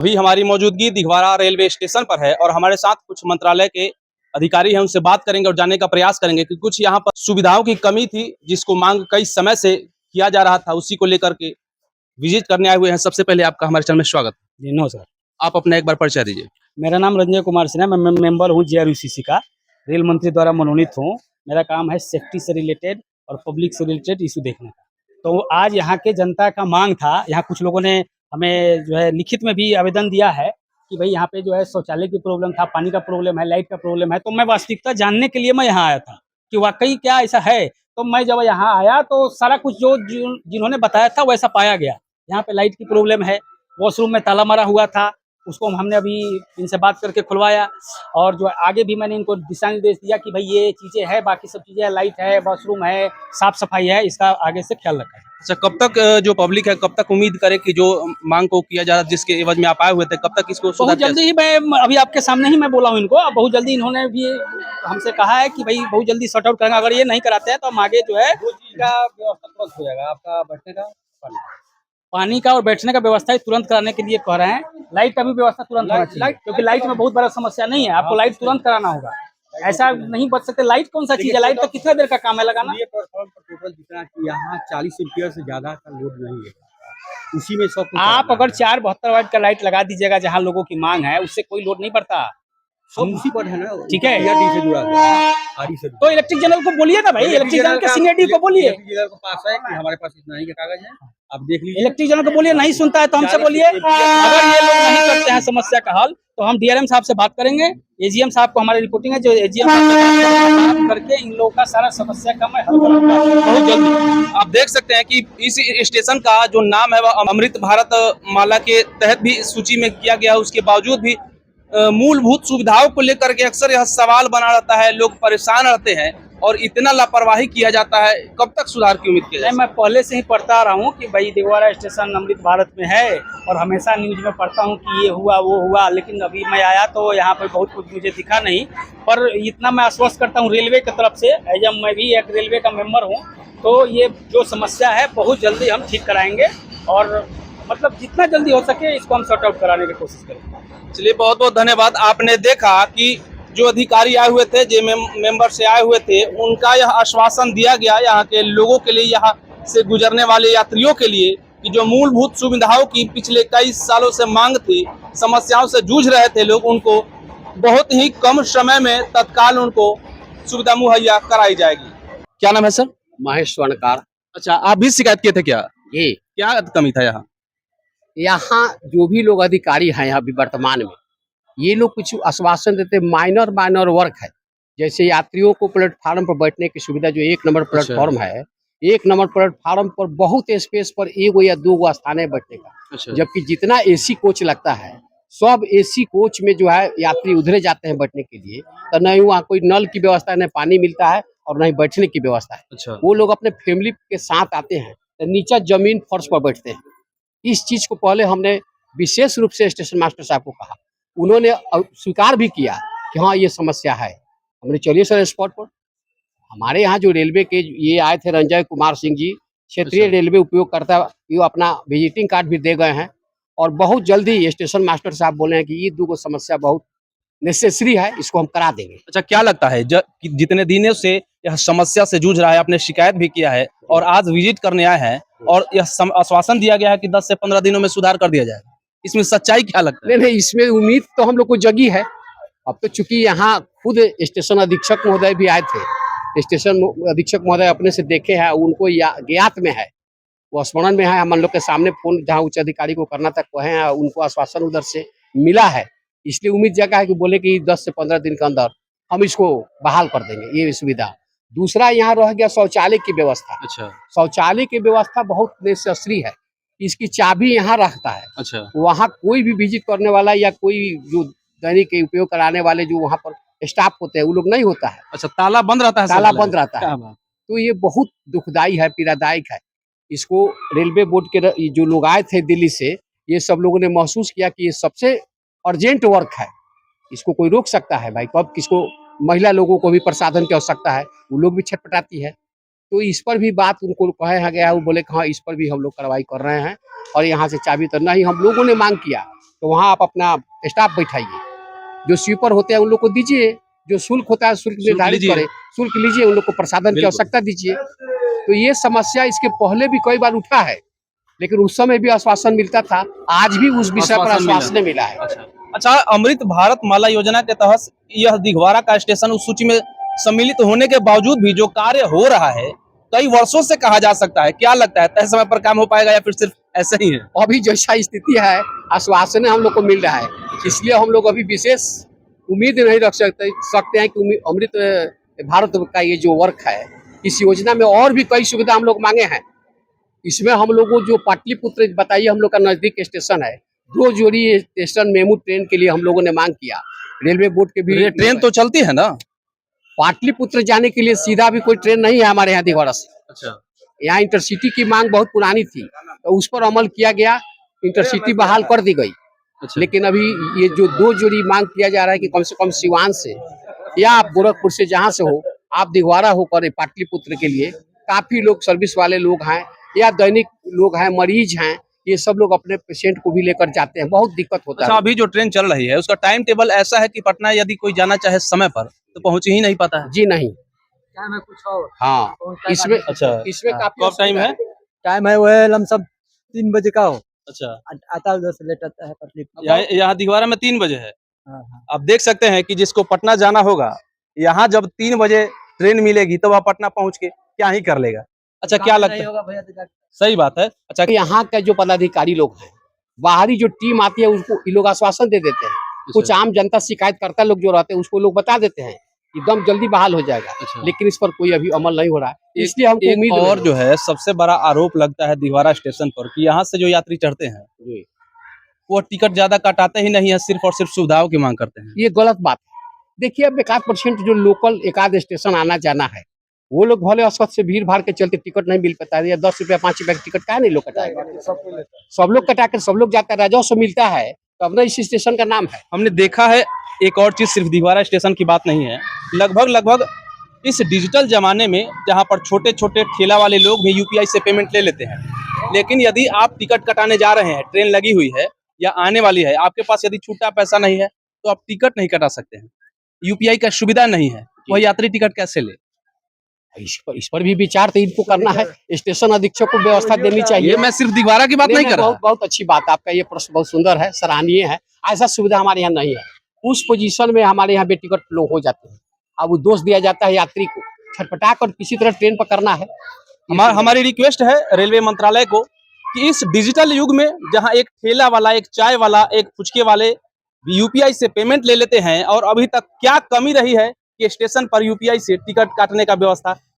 अभी हमारी मौजूदगी दिघवारा रेलवे स्टेशन पर है और हमारे साथ कुछ मंत्रालय के अधिकारी हैं। उनसे बात करेंगे और जानने का प्रयास करेंगे कि कुछ यहाँ पर सुविधाओं की कमी थी जिसको मांग कई समय से किया जा रहा था, उसी को लेकर के विजिट करने आए हुए हैं। सबसे पहले आपका हमारे चैनल में स्वागत है। जी नो सर। आप अपना एक बार परिचय दीजिए। मेरा नाम रंजय कुमार सिन्हा, मैं मेंबर हूँ जीआरयूसीसी का, रेल मंत्री द्वारा मनोनीत हूँ। मेरा काम है सेफ्टी से रिलेटेड और पब्लिक से रिलेटेड इशू देखने का। तो आज यहाँ के जनता का मांग था, यहाँ कुछ लोगों ने हमें जो है लिखित में भी आवेदन दिया है कि भाई यहाँ पे जो है शौचालय की प्रॉब्लम था, पानी का प्रॉब्लम है, लाइट का प्रॉब्लम है। तो मैं वास्तविकता जानने के लिए मैं यहाँ आया था कि वाकई क्या ऐसा है। तो मैं जब यहाँ आया तो सारा कुछ जिन्होंने बताया था वैसा पाया गया। यहाँ पे लाइट की प्रॉब्लम है, वॉशरूम में ताला मारा हुआ था, उसको हमने अभी इनसे बात करके खुलवाया। और जो आगे भी मैंने इनको दिशा निर्देश दिया कि भाई ये चीज़ें हैं, बाकी सब चीज़ें, लाइट है, वॉशरूम है, साफ सफाई है, इसका आगे से ख्याल रखा है। अच्छा, कब तक जो पब्लिक है कब तक उम्मीद करे कि जो मांग को किया जा रहा है, जिसके एवज में आप आए हुए थे, कब तक इसको सुधार बहुत किया जल्दी ही मैं अभी आपके सामने ही मैं बोला हूँ इनको। अब बहुत जल्दी इन्होंने भी हमसे कहा है कि भाई बहुत जल्दी सॉर्ट आउट करेंगे। अगर ये नहीं कराते हैं तो हम आगे जो है का व्यवस्था तुरंत हो जाएगा, आपका बैठने का पानी का और बैठने का व्यवस्था तुरंत कराने के लिए कह रहे हैं। लाइट का भी व्यवस्था तुरंत होना चाहिए, क्योंकि लाइट में बहुत बड़ा समस्या नहीं है, आपको लाइट तुरंत कराना होगा। ऐसा नहीं बच सकते। लाइट कौन सा चीज है, लाइट तो कितना देर का काम है लगाना। ये प्लेटफॉर्म पर टोटल जितना कि यहाँ 40 एम्पियर से ज्यादा का लोड नहीं है, उसी में सब कुछ आप अगर 472 वाट का लाइट लगा दीजिएगा जहाँ लोगों की मांग है, उससे कोई लोड नहीं पड़ता। सब उसी पर है ना। ठीक है, डी से जुड़ा हुआ है, आरई से। तो इलेक्ट्रिक जनरल को बोलिए ना भाई, इलेक्ट्रिक जनरल के सीनियर को बोलिए। इलेक्ट्रिक जनरल के पास है कि हमारे पास इतना ही का कागज है, आप देख लीजिए। इलेक्ट्रिक जनरल को बोलिए, नहीं सुनता है तो हमसे बोलिए। अगर ये लोग नहीं करते हैं समस्या का हल तो हम डीआरएम साहब से बात करेंगे। एजीएम साहब को हमारी रिपोर्टिंग है, जो एजीएम साहब करके इन लोगों का सारा समस्या का मैं हल करूंगा बहुत जल्दी। आप देख सकते हैं कि इस स्टेशन का जो नाम है वह अमृत भारत माला के तहत भी सूची में किया गया है। उसके बावजूद भी मूलभूत सुविधाओं को लेकर के अक्सर यह सवाल बना रहता है, लोग परेशान रहते हैं और इतना लापरवाही किया जाता है। कब तक सुधार की उम्मीद की जाए? मैं पहले से ही पढ़ता आ रहा हूँ कि भाई दिघवारा स्टेशन अमृत भारत में है, और हमेशा न्यूज में पढ़ता हूँ कि ये हुआ वो हुआ, लेकिन अभी मैं आया तो यहाँ पर बहुत कुछ मुझे दिखा नहीं। पर इतना मैं आश्वस्त करता हूँ रेलवे की तरफ से, जब मैं भी एक रेलवे का मेंबर हूँ, तो ये जो समस्या है बहुत जल्दी हम ठीक कराएंगे और मतलब जितना जल्दी हो सके इसको हम सॉर्ट आउट कराने की कोशिश करेंगे। चलिए, बहुत बहुत धन्यवाद। आपने देखा कि जो अधिकारी आए हुए थे, जो मेंबर से आए हुए थे, उनका यह आश्वासन दिया गया यहाँ के लोगों के लिए, यहाँ से गुजरने वाले यात्रियों के लिए, कि जो मूलभूत सुविधाओं की पिछले कई सालों से मांग थी, समस्याओं से जूझ रहे थे लोग, उनको बहुत ही कम समय में तत्काल उनको सुविधा मुहैया कराई जाएगी। क्या नाम है सर? महेश स्वर्णकार। अच्छा, आप भी शिकायत किए थे क्या? ये क्या कमी था यहाँ? यहाँ जो भी लोग अधिकारी हैं यहाँ भी वर्तमान में, ये लोग कुछ आश्वासन देते, माइनर वर्क है। जैसे यात्रियों को प्लेटफार्म पर बैठने की सुविधा, जो 1 नंबर प्लेटफार्म है, 1 नंबर प्लेटफार्म पर बहुत स्पेस पर 1 या 2 स्थान है बैठने का। जबकि जितना एसी कोच लगता है, सब एसी कोच में जो है यात्री उधरे जाते हैं बैठने के लिए, तो नहीं वहाँ कोई नल की व्यवस्था, नहीं पानी मिलता है और नहीं बैठने की व्यवस्था है। वो लोग अपने फैमिली के साथ आते हैं तो नीचे जमीन फर्श पर बैठते हैं। इस चीज को पहले हमने विशेष रूप से स्टेशन मास्टर साहब को कहा, उन्होंने स्वीकार भी किया कि हाँ ये समस्या है। हमने चलिए सर स्पॉट पर। हमारे यहाँ जो रेलवे के ये आए थे रंजय कुमार सिंह जी, क्षेत्रीय रेलवे उपयोगकर्ता, ये अपना विजिटिंग कार्ड भी दे गए हैं और बहुत जल्दी स्टेशन मास्टर साहब बोले हैं कि ये 2 समस्या बहुत नेसेसरी है, इसको हम करा देंगे। अच्छा, क्या लगता है कि जितने दिनों से यह समस्या से जूझ रहा है, आपने शिकायत भी किया है और आज विजिट करने आए हैं और यह आश्वासन दिया गया है कि 10 से 15 दिनों में सुधार कर दिया जाएगा, इसमें सच्चाई क्या लगता है? नहीं, इसमें उम्मीद तो हम लोग को जगी है। अब तो चूंकि यहाँ खुद स्टेशन अधीक्षक महोदय भी आए थे, स्टेशन अधीक्षक महोदय अपने से देखे हैं, उनको ज्ञात में है, वो स्मरण में है। हम लोग के सामने फोन जहाँ उच्च अधिकारी को करना था कहे हैं, उनको आश्वासन उधर से मिला है, इसलिए उम्मीद जगा है कि बोले कि 10 से 15 दिन के अंदर हम इसको बहाल कर देंगे ये सुविधा। दूसरा यहाँ रह गया शौचालय की व्यवस्था। अच्छा, शौचालय की व्यवस्था बहुत नेसेसरी है, इसकी चाबी यहाँ रखता है। अच्छा, वहाँ कोई भी विजिट करने वाला या कोई जो दैनिक उपयोग कराने वाले जो वहाँ पर स्टाफ होते हैं, वो लोग नहीं होता है। अच्छा, ताला बंद रहता है? ताला बंद रहता है। तो ये बहुत दुखदायी है, पीड़ादायक है। इसको रेलवे बोर्ड के जो लोग आए थे दिल्ली से, ये सब लोगों ने महसूस किया कि ये सबसे अर्जेंट वर्क है, इसको कोई रोक सकता है भाई? कब किसको, महिला लोगों को भी प्रसाधन की आवश्यकता है, वो लोग भी छटपटाती है। तो इस पर भी बात उनको कहा गया, वो बोले कि हाँ इस पर भी हम लोग कार्रवाई कर रहे हैं और यहाँ से चाबी तो नहीं, हम लोगों ने मांग किया तो वहाँ आप अपना स्टाफ बैठाइए, जो स्वीपर होते हैं उन लोग को दीजिए, जो शुल्क होता है शुल्क निर्धारित लीजिए। करे, शुल्क लीजिए, उन लोग को प्रसाधन की बिल्कुल। आवश्यकता दीजिए। तो ये समस्या इसके पहले भी कई बार उठा है, लेकिन उस समय भी आश्वासन मिलता था, आज भी उस विषय पर आश्वासन मिला। आश्वासन मिला है। अच्छा, अमृत भारत माला योजना के तहत यह दिघवारा का स्टेशन उस सूची में सम्मिलित होने के बावजूद भी जो कार्य हो रहा है कई वर्षों से कहा जा सकता है, क्या लगता है तय समय पर काम हो पाएगा या फिर सिर्फ ऐसे ही है? अभी जैसा स्थिति है आश्वासन हम लोग को मिल रहा है, इसलिए हम लोग अभी विशेष उम्मीद नहीं रख सकते हैं कि अमृत भारत का ये जो वर्क है, इस योजना में और भी कई सुविधा हम लोग मांगे हैं। इसमें हम लोगों जो पाटलिपुत्र बताइए हम लोग का नजदीक स्टेशन है, 2 जोड़ी स्टेशन मेमू ट्रेन के लिए हम लोगों ने मांग किया, रेलवे बोर्ड के भी। ट्रेन तो चलती है ना? पाटलिपुत्र जाने के लिए सीधा भी कोई ट्रेन नहीं है हमारे यहाँ दिघवाड़ा से। अच्छा, यहाँ इंटरसिटी की मांग बहुत पुरानी थी, तो उस पर अमल किया गया, इंटरसिटी बहाल कर दी गई। लेकिन अभी ये जो 2 जोड़ी मांग किया जा रहा है कि कम से कम सिवान से या आप गोरखपुर से जहाँ से हो, आप दिघवाड़ा होकर पाटलिपुत्र के लिए काफी लोग सर्विस वाले लोग हैं या दैनिक लोग हैं, मरीज हैं, ये सब लोग अपने पेशेंट को भी लेकर जाते हैं, बहुत दिक्कत होता अच्छा, है। अभी जो ट्रेन चल रही है उसका टाइम टेबल ऐसा है कि पटना यदि कोई जाना चाहे समय पर तो पहुंच ही नहीं पाता है। जी नहीं, हाँ इसमें अच्छा, इसमें काफी कब टाइम है? टाइम है वह लमसम 3 बजे का हो, अच्छा, आता है उधर से लेट आता है पाटलिपुत्र। यहाँ दिघवारा में 3 बजे है। हाँ, हाँ। आप देख सकते हैं कि जिसको पटना जाना होगा, यहाँ जब 3 बजे ट्रेन मिलेगी तो वह पटना पहुंच के क्या ही कर लेगा। अच्छा, क्या लगता है? होगा भैया तो सही बात है। अच्छा, यहाँ का जो पदाधिकारी लोग हैं, बाहरी जो टीम आती है उसको ये लोग आश्वासन दे देते हैं, कुछ आम जनता शिकायतकर्ता लोग जो रहते हैं उसको लोग बता देते हैं एकदम जल्दी बहाल हो जाएगा, अच्छा। लेकिन इस पर कोई अभी अमल नहीं हो रहा है, इसलिए हमको उम्मीद और नहीं जो है सबसे बड़ा आरोप लगता है दिघवारा स्टेशन पर कि यहाँ से जो यात्री चढ़ते हैं जी। वो टिकट ज्यादा कटाते ही नहीं है, सिर्फ और सिर्फ सुविधाओं की मांग करते हैं। ये गलत बात है। देखिए अब 1% जो लोकल एकाध स्टेशन आना जाना है, वो लोग भले अस्वत से भीड़ भाड़ के चलते टिकट नहीं मिल पाता है, या 10 रुपया 5 रुपया टिकट का नहीं लोग कटाएगा, सब लोग कटा कर सब लोग जाता है, राजस्व मिलता है, तो अपना इस स्टेशन का नाम है। हमने देखा है एक और चीज, सिर्फ दिघवारा स्टेशन की बात नहीं है, लगभग इस डिजिटल जमाने में जहाँ पर छोटे छोटे ठेला वाले लोग भी यूपीआई से पेमेंट ले लेते हैं, लेकिन यदि आप टिकट कटाने जा रहे हैं, ट्रेन लगी हुई है या आने वाली है, आपके पास यदि छूटा पैसा नहीं है तो आप टिकट नहीं कटा सकते हैं, यूपीआई का सुविधा नहीं है, वह यात्री टिकट कैसे ले? इस पर भी विचार तो इनको करना है, स्टेशन अधीक्षक को व्यवस्था देनी चाहिए। ये मैं सिर्फ दिघवारा की बात नहीं कर रहा। बहुत अच्छी बात है, आपका ये प्रश्न बहुत सुंदर है, सराहनीय है, ऐसा सुविधा हमारे यहाँ नहीं है। उस पोजीशन में हमारे यहाँ टिकट फ्लो हो जाते हैं, अब वो दोष दिया जाता है यात्री को, छटपटा कर किसी तरह ट्रेन पकड़ना है। हमारी रिक्वेस्ट है रेलवे मंत्रालय को कि इस डिजिटल युग में जहां एक ठेला वाला, एक चाय वाला, एक फुचके वाले यूपीआई से पेमेंट ले लेते हैं और अभी तक क्या कमी रही है कि स्टेशन पर यूपीआई से टिकट काटने का व्यवस्था